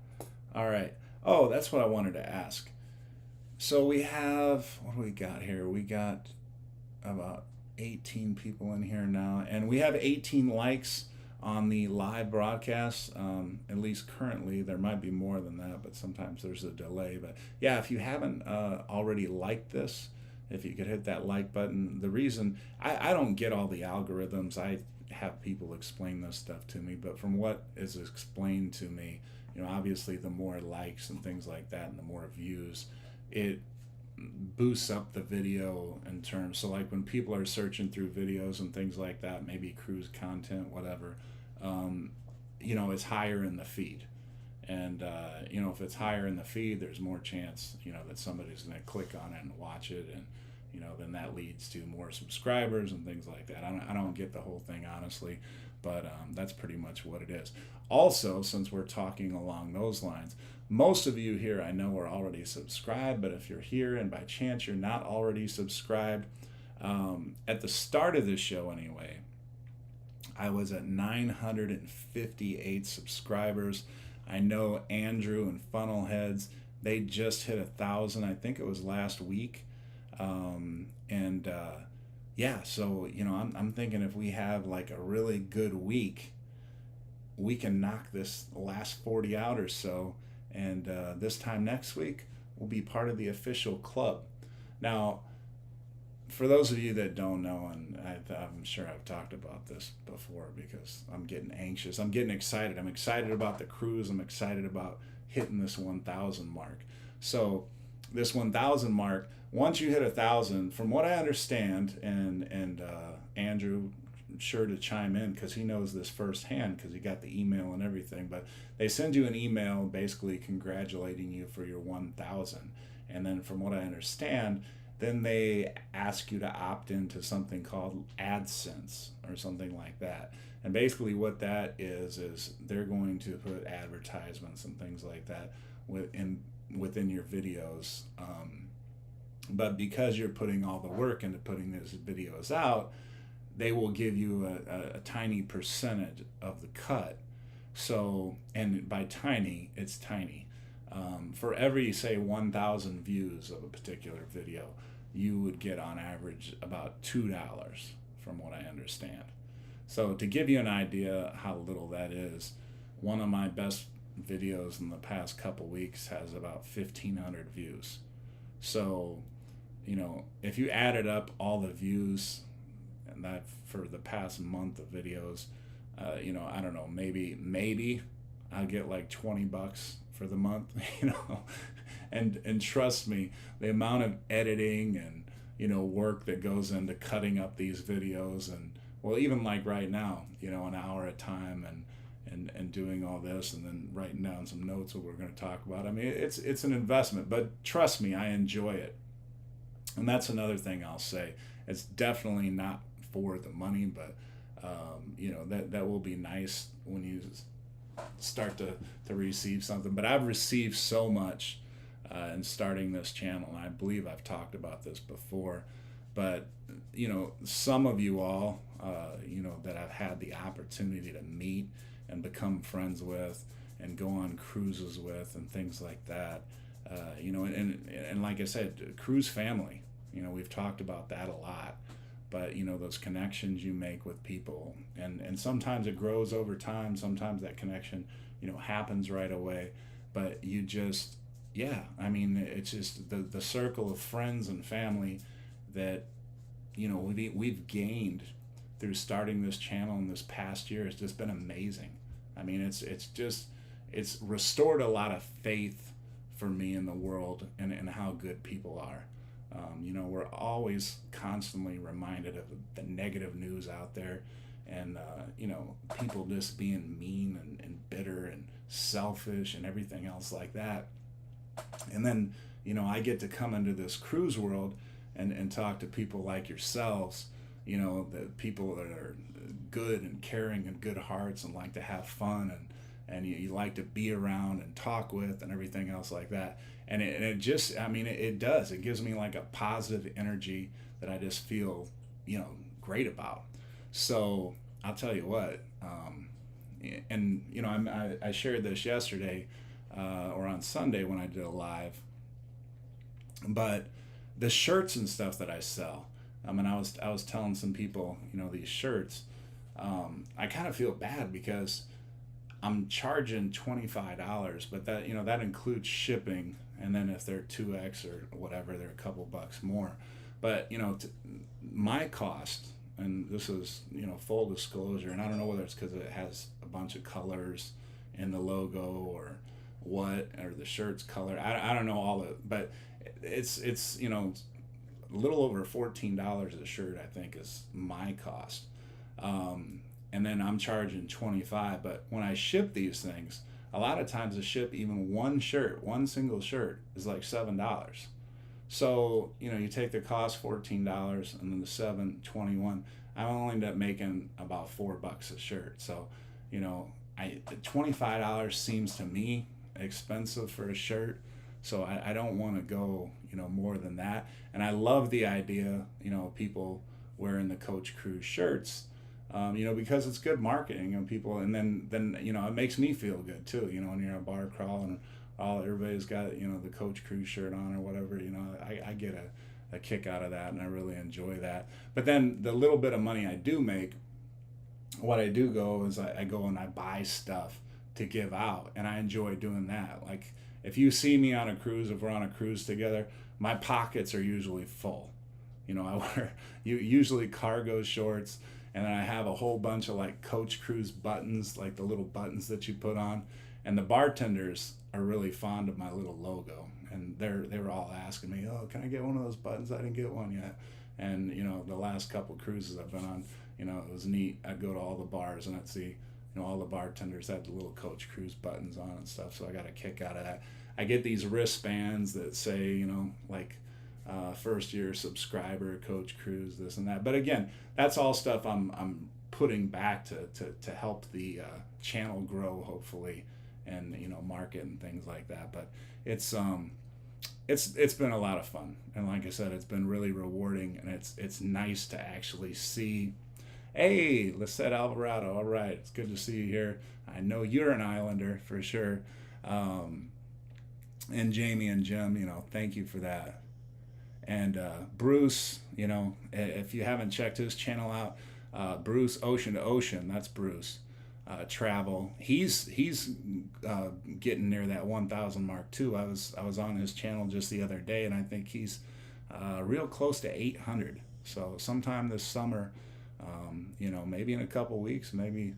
A: All right. Oh, that's what I wanted to ask. So we have, what do we got here? We got about 18 people in here now, and we have 18 likes on the live broadcast. At least currently, there might be more than that, but sometimes there's a delay. But yeah, if you haven't already liked this, if you could hit that like button. The reason I don't get all the algorithms, I have people explain this stuff to me, but from what is explained to me, obviously the more likes and things like that and the more views, it boosts up the video in terms. So like when people are searching through videos and things like that, maybe cruise content, whatever, it's higher in the feed. And, if it's higher in the feed, there's more chance, that somebody's going to click on it and watch it. And, then that leads to more subscribers and things like that. I don't get the whole thing, honestly, but that's pretty much what it is. Also, since we're talking along those lines, most of you here I know are already subscribed, but if you're here and by chance you're not already subscribed, at the start of this show anyway, I was at 958 subscribers. I know Andrew and Funnelheads, they just hit 1,000. I think it was last week. Yeah, so I'm thinking if we have like a really good week, we can knock this last 40 out or so, and this time next week we'll be part of the official club. Now, for those of you that don't know, and I'm sure I've talked about this before because I'm getting anxious, I'm getting excited. I'm excited about the cruise. I'm excited about hitting this 1,000 mark. So this 1,000 mark, once you hit 1,000, from what I understand, and Andrew, sure to chime in because he knows this firsthand because he got the email and everything, but they send you an email basically congratulating you for your 1,000. And then from what I understand, then they ask you to opt into something called AdSense or something like that. And basically what that is they're going to put advertisements and things like that within your videos. But because you're putting all the work into putting these videos out, they will give you a tiny percentage of the cut. So, and by tiny, it's tiny. For every, say, 1,000 views of a particular video, you would get on average about $2, from what I understand. So to give you an idea how little that is, one of my best videos in the past couple weeks has about 1,500 views. So, if you added up all the views and that for the past month of videos, I don't know, maybe I'll get like $20 for the month, and trust me, the amount of editing and, work that goes into cutting up these videos, and well, even like right now, an hour at a time and doing all this and then writing down some notes what we're going to talk about. I mean, it's an investment, but trust me, I enjoy it. And that's another thing I'll say. It's definitely not for the money, but that will be nice when you start to receive something. But I've received so much in starting this channel, and I believe I've talked about this before, but some of you all that I've had the opportunity to meet and become friends with and go on cruises with and things like that, and like I said, cruise family, we've talked about that a lot. but those connections you make with people, and sometimes it grows over time, sometimes that connection happens right away, but you just, yeah, I mean, it's just the circle of friends and family that we've gained through starting this channel in this past year has just been amazing. I mean, it's restored a lot of faith for me in the world, and how good people are. We're always constantly reminded of the negative news out there, and people just being mean and bitter and selfish and everything else like that. And then I get to come into this cruise world and talk to people like yourselves, the people that are good and caring and good hearts and like to have fun, and you like to be around and talk with and everything else like that. And it just, I mean, it does. It gives me like a positive energy that I just feel, great about. So I'll tell you what, and I shared this yesterday or on Sunday when I did a live, but the shirts and stuff that I sell. I mean, I was telling some people, these shirts, I kind of feel bad because I'm charging $25, but that includes shipping, and then if they're 2X or whatever, they're a couple bucks more. But my cost, and this is full disclosure, and I don't know whether it's because it has a bunch of colors in the logo or what, or the shirt's color. I don't know all of it, but it's a little over $14 a shirt, I think, is my cost. And then I'm charging 25, but when I ship these things, a lot of times to ship even one single shirt is like $7. So, you take the cost $14 and then the $7.21, I only end up making about $4 a shirt. So, $25 seems to me expensive for a shirt. So I don't want to go, more than that. And I love the idea, people wearing the Coach Cruise shirts, because it's good marketing, and people, and then it makes me feel good too, when you're a bar crawl and everybody's got, the Coach Cruise shirt on or whatever, I get a kick out of that, and I really enjoy that. But then the little bit of money I do make, what I do go is I go and I buy stuff to give out, and I enjoy doing that. Like, if you see me on a cruise, if we're on a cruise together, my pockets are usually full. I wear usually cargo shorts, and then I have a whole bunch of like Coach Cruise buttons, like the little buttons that you put on. And the bartenders are really fond of my little logo, and they were all asking me, "Oh, can I get one of those buttons? I didn't get one yet." And the last couple cruises I've been on, it was neat. I'd go to all the bars and I'd see, all the bartenders had the little Coach Cruise buttons on and stuff. So I got a kick out of that. I get these wristbands that say, first year subscriber, Coach Cruise, this and that. But again, that's all stuff I'm putting back to help the channel grow, hopefully, and market and things like that. But it's been a lot of fun, and like I said, it's been really rewarding, and it's nice to actually see. Hey, Lisette Alvarado, all right, it's good to see you here. I know you're an Islander for sure. And Jamie and Jim, thank you for that. And Bruce, if you haven't checked his channel out, Bruce Ocean to Ocean, that's Bruce. Travel. He's getting near that 1,000 mark too. I was on his channel just the other day, and I think he's real close to 800. So sometime this summer, maybe in a couple weeks, maybe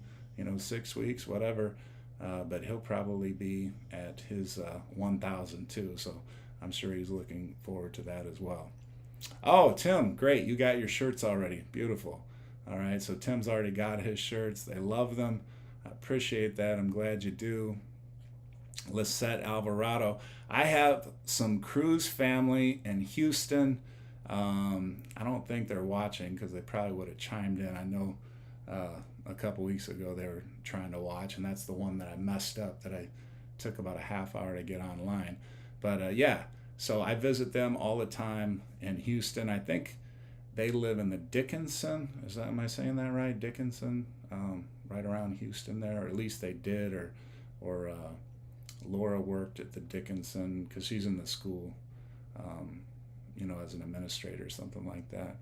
A: 6 weeks, whatever. But he'll probably be at his 1,000 too. So I'm sure he's looking forward to that as well. Oh, Tim, great. You got your shirts already. Beautiful. All right. So Tim's already got his shirts. They love them. I appreciate that. I'm glad you do. Lisette Alvarado. I have some cruise family in Houston. I don't think they're watching because they probably would have chimed in. I know a couple weeks ago they were trying to watch, and that's the one that I messed up, that I took about a half hour to get online. But yeah, so I visit them all the time in Houston. I think they live in the Dickinson. Am I saying that right? Dickinson, right around Houston there, or at least they did, or Laura worked at the Dickinson because she's in the school, as an administrator or something like that.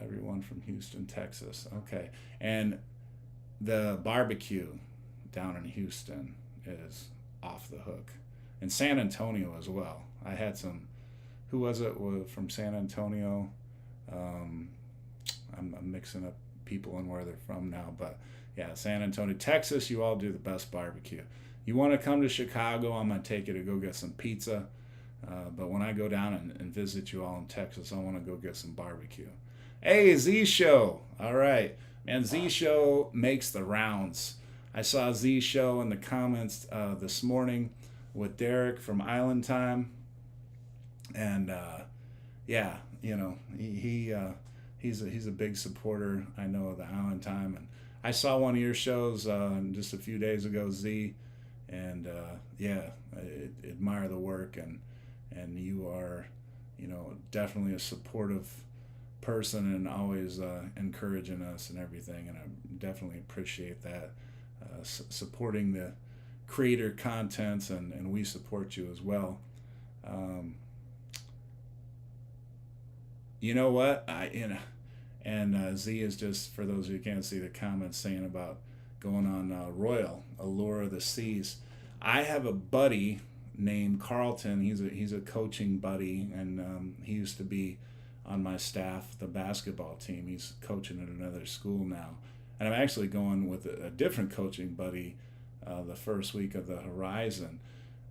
A: Everyone from Houston, Texas. Okay. And the barbecue down in Houston is off the hook. And San Antonio as well. I had some, who was it from San Antonio? Um, I'm mixing up people and where they're from now, but yeah, San Antonio, Texas, you all do the best barbecue. You want to come to Chicago, I'm going to take you to go get some pizza. But when I go down and visit you all in Texas, I want to go get some barbecue. Hey, Z Show. All right. Man, Z Show makes the rounds. I saw Z Show in the comments this morning with Derek from Island Time. And yeah, you know, he's a big supporter, I know, of the Island Time. And I saw one of your shows just a few days ago, Z. And yeah, I admire the work, and you are, you know, definitely a supportive person and always encouraging us and everything, and I definitely appreciate that, supporting the creator contents, and we support you as well. You know what, and Z is, just for those who can't see the comments, saying about going on Royal Allure of the Seas. I have a buddy named Carlton. He's a coaching buddy, and he used to be on my staff, the basketball team. He's coaching at another school now, and I'm actually going with a different coaching buddy the first week of the Horizon.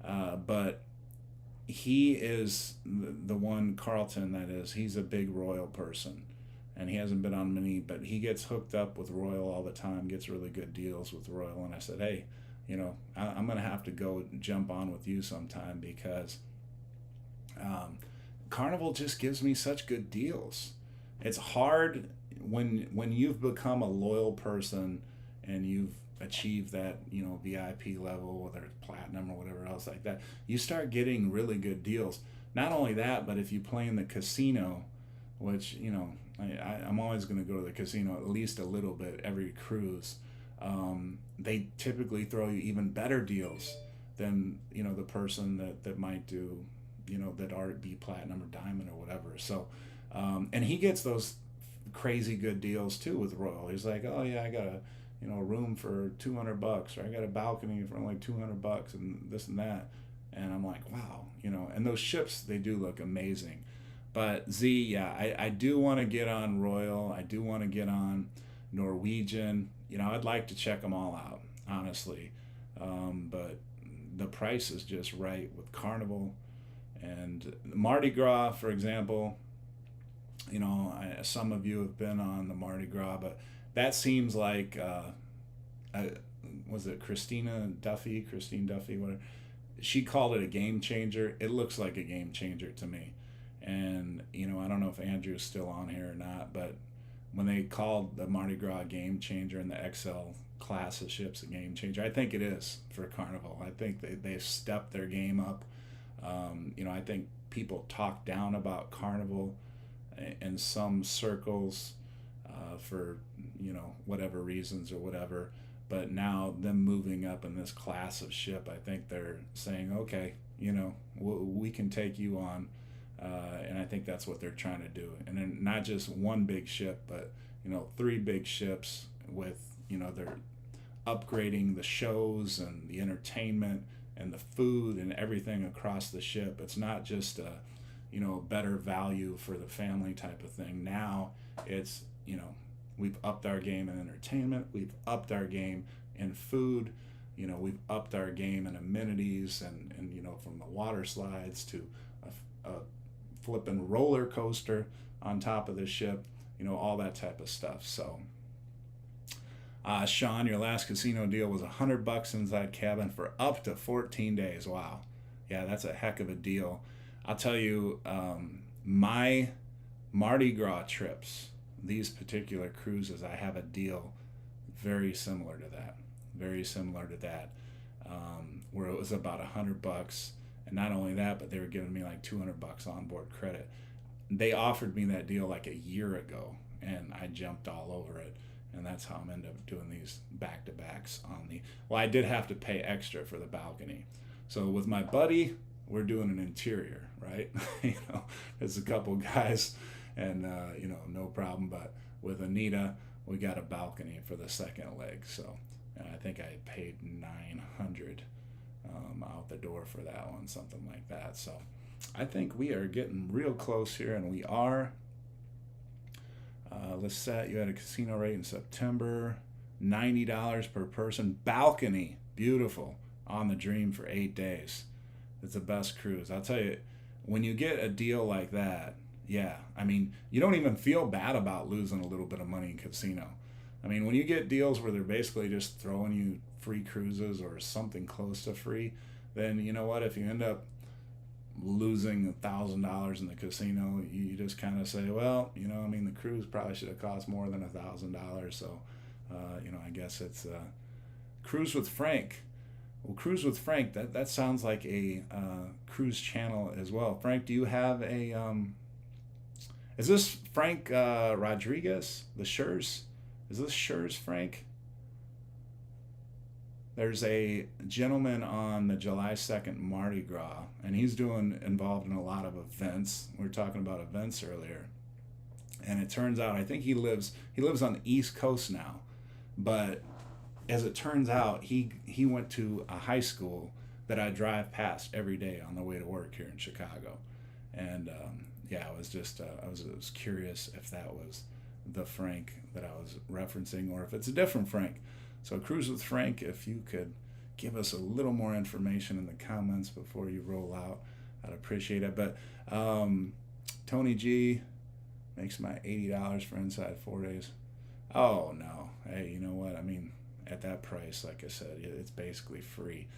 A: But he is the one, Carlton, that is. He's a big Royal person, and he hasn't been on many, but he gets hooked up with Royal all the time, gets really good deals with Royal. And I said, hey, you know, I'm going to have to go jump on with you sometime, because Carnival just gives me such good deals. It's hard when you've become a loyal person and you've achieved that, you know, VIP level, whether it's platinum or whatever else like that, you start getting really good deals. Not only that, but if you play in the casino, which, you know, I'm always going to go to the casino at least a little bit every cruise. They typically throw you even better deals than, you know, the person that might do, you know, that are be platinum or diamond or whatever. So, and he gets those crazy good deals too with Royal. He's like, oh yeah, I got a, you know, a room for $200, or I got a balcony for only $200, and this and that. And I'm like, wow, you know, and those ships, they do look amazing. But Z, yeah, I do want to get on Royal. I do want to get on Norwegian. You know, I'd like to check them all out, honestly. But the price is just right with Carnival. And Mardi Gras, for example, you know, some of you have been on the Mardi Gras, but that seems like, was it Christine Duffy, whatever. She called it a game changer. It looks like a game changer to me. And, you know, I don't know if Andrew's still on here or not, but when they called the Mardi Gras game changer and the XL class of ships a game changer, I think it is for Carnival. I think they've stepped their game up. You know, I think people talk down about Carnival in some circles for, you know, whatever reasons or whatever. But now them moving up in this class of ship, I think they're saying, okay, you know, we can take you on. And I think that's what they're trying to do. And then not just one big ship, but, you know, 3 big ships with, you know, they're upgrading the shows and the entertainment and the food and everything across the ship. It's not just a, you know, better value for the family type of thing. Now it's, you know, we've upped our game in entertainment. We've upped our game in food. You know, we've upped our game in amenities and you know, from the water slides to a flipping roller coaster on top of the ship, you know, all that type of stuff. So, Sean, your last casino deal was $100 inside cabin for up to 14 days. Wow. Yeah, that's a heck of a deal. I'll tell you, my Mardi Gras trips, these particular cruises, I have a deal very similar to that, where it was about $100. And not only that, but they were giving me like $200 onboard credit. They offered me that deal like a year ago, and I jumped all over it. And that's how I'm ended up doing these back-to-backs on the... Well, I did have to pay extra for the balcony. So with my buddy, we're doing an interior, right? You know, there's a couple guys, and no problem. But with Anita, we got a balcony for the second leg, so I think I paid $900 out the door for that one, something like that. So I think we are getting real close here, and we are. Lisette, you had a casino rate in September, $90 per person, balcony, beautiful, on the Dream for 8 days. It's the best cruise. I'll tell you, when you get a deal like that, yeah, I mean, you don't even feel bad about losing a little bit of money in casino. I mean, when you get deals where they're basically just throwing you free cruises or something close to free, then you know what? If you end up losing $1,000 in the casino, you just kind of say, well, I mean, the cruise probably should have cost more than $1,000. So, I guess it's Cruise with Frank. Well, Cruise with Frank, that sounds like a cruise channel as well. Frank, do you have a is this Frank Rodriguez, the Schurz? Is this Schurz Frank? There's a gentleman on the July 2nd Mardi Gras, and he's involved in a lot of events. We were talking about events earlier. And it turns out, I think he lives on the East Coast now. But as it turns out, he went to a high school that I drive past every day on the way to work here in Chicago. And I was just I was curious if that was the Frank that I was referencing or if it's a different Frank. So Cruise with Frank, if you could give us a little more information in the comments before you roll out, I'd appreciate it. But Tony G makes my $80 for inside 4 days. Oh no, hey, you know what? I mean, at that price, like I said, it's basically free.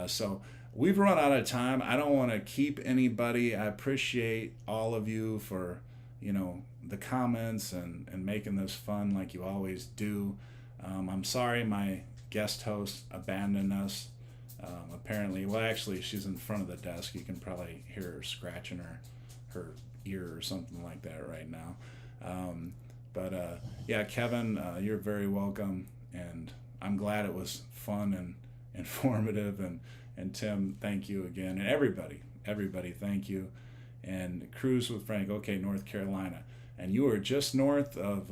A: So we've run out of time. I don't want to keep anybody. I appreciate all of you for the comments and making this fun like you always do. I'm sorry my guest host abandoned us. Apparently, well, actually, she's in front of the desk. You can probably hear her scratching her ear or something like that right now. But Kevin, you're very welcome, and I'm glad it was fun and informative. And Tim, thank you again, and everybody, thank you. And Cruise with Frank, okay, North Carolina, and you are just north of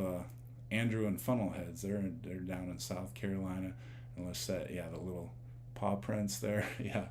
A: Andrew and Funnelheads. They're down in South Carolina, unless the little paw prints there. Yeah.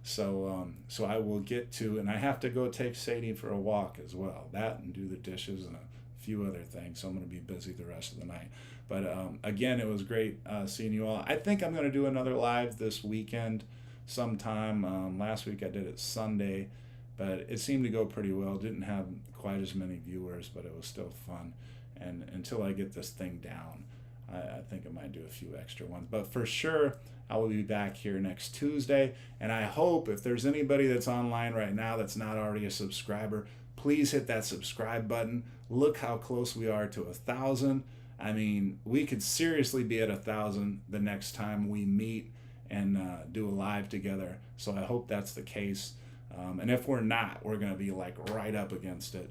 A: So I will get to, and I have to go take Sadie for a walk as well. That and do the dishes and a few other things. So I'm going to be busy the rest of the night. But again, it was great seeing you all. I think I'm going to do another live this weekend sometime. Last week I did it Sunday, but it seemed to go pretty well. Didn't have quite as many viewers, but it was still fun. And until I get this thing down, I think I might do a few extra ones. But for sure, I will be back here next Tuesday. And I hope if there's anybody that's online right now that's not already a subscriber, please hit that subscribe button. Look how close we are to 1,000. I mean, we could seriously be at 1,000 the next time we meet and do a live together. So I hope that's the case. And if we're not, we're going to be like right up against it.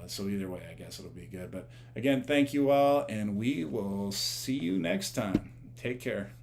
A: So either way, I guess it'll be good. But again, thank you all, and we will see you next time. Take care.